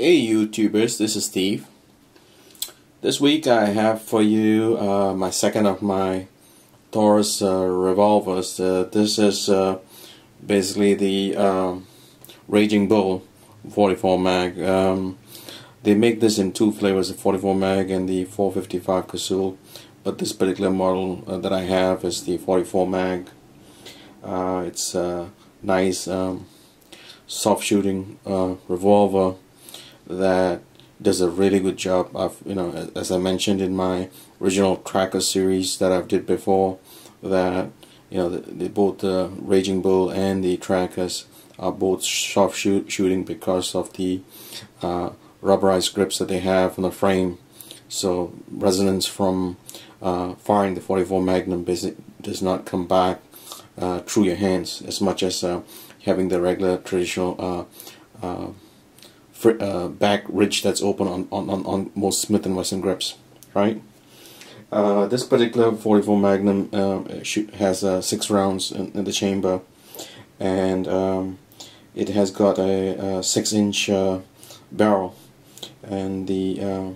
Hey YouTubers, this is Steve. This week I have for you my second of my TAURUS revolvers. This is basically the Raging Bull 44 mag. They make this in two flavors, the 44 mag and the 455 Casull. But this particular model that I have is the 44 mag. It's a nice soft shooting revolver that does a really good job of, as I mentioned in my original tracker series that I've did before, that both the Raging Bull and the trackers are both soft shooting because of the rubberized grips that they have on the frame. So resonance from firing the 44 Magnum does not come back through your hands as much as having the regular traditional back ridge that's open on most Smith & Wesson grips, right? This particular 44 Magnum has 6 rounds in the chamber, and it has got a 6-inch barrel, and the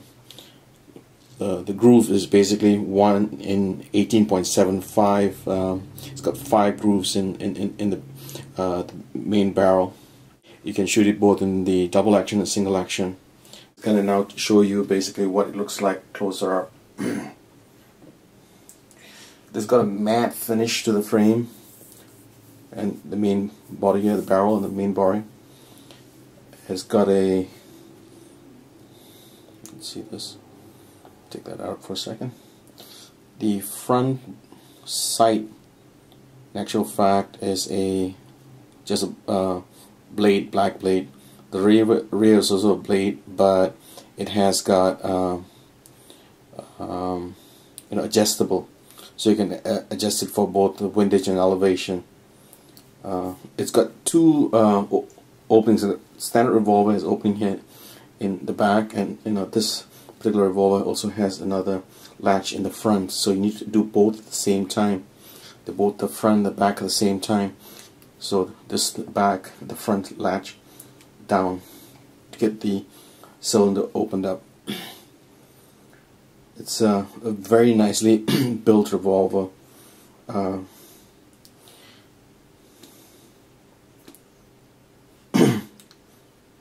groove is basically 1 in 18.75. It's got 5 grooves in the main barrel. You can shoot it both in the double action and single action. I'm going to now show you basically what it looks like closer up. It's got a matte finish to the frame and the main body here, the barrel and the main body. It's got a, let's see this, take that out for a second. The front sight, in actual fact, is just a blade, black blade. The rear is also a blade, but it has got adjustable, so you can adjust it for both the windage and elevation. It's got 2 openings. The standard revolver is opening here in the back, and this particular revolver also has another latch in the front, so you need to do both at the same time. Both the front and the back at the same time. So this back, the front latch down to get the cylinder opened up. It's a very nicely built revolver.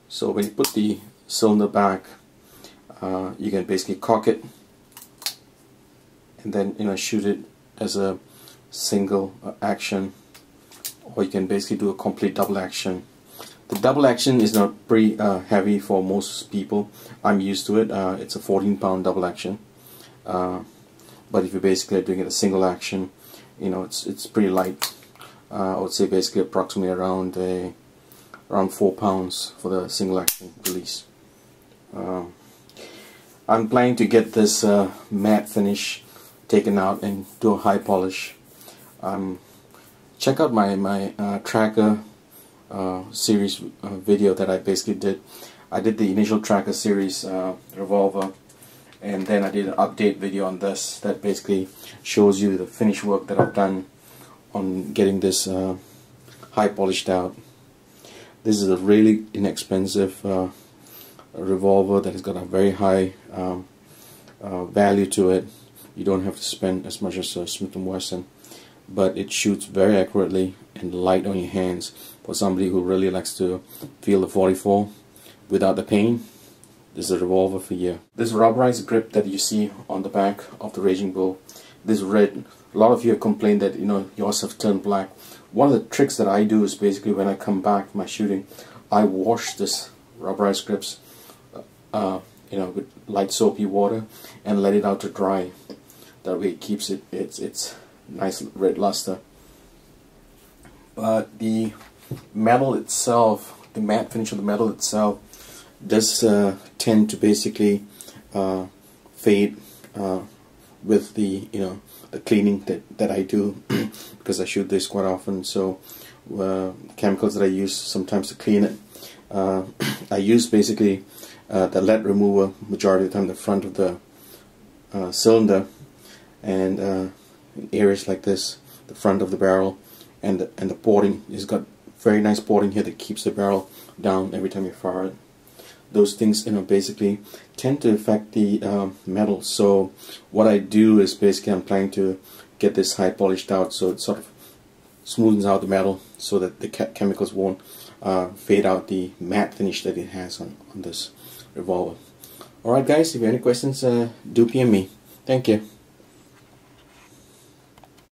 So when you put the cylinder back, you can basically cock it and then shoot it as a single action, or you can basically do a complete double action. The double action is not pretty heavy for most people. I'm used to it. It's a 14-pound double action, but if you're basically doing it a single action, it's pretty light. I would say basically approximately around 4 pounds for the single action release. I'm planning to get this matte finish taken out and do a high polish. Check out my tracker series video that I basically did. I did the initial tracker series revolver, and then I did an update video on this that basically shows you the finish work that I've done on getting this high polished out. This is a really inexpensive revolver that has got a very high value to it. You don't have to spend as much as Smith & Wesson, but it shoots very accurately and light on your hands. For somebody who really likes to feel the 44 without the pain, this is a revolver for you. This rubberized grip that you see on the back of the Raging Bull, this red, a lot of you have complained that yours have turned black. One of the tricks that I do is basically when I come back from my shooting, I wash this rubberized grips with light soapy water and let it out to dry. That way it keeps its nice red luster. But the metal itself, the matte finish of the metal itself, does tend to basically fade with the the cleaning that I do because I shoot this quite often. So chemicals that I use sometimes to clean it, I use basically the lead remover majority of the time, the front of the cylinder, and in areas like this, the front of the barrel, and the porting. It's got very nice porting here that keeps the barrel down every time you fire it. those things, basically tend to affect the metal. So what I do is basically I'm trying to get this high polished out, so it sort of smoothens out the metal so that the chemicals won't fade out the matte finish that it has on this revolver. Alright guys, if you have any questions, do PM me. Thank you.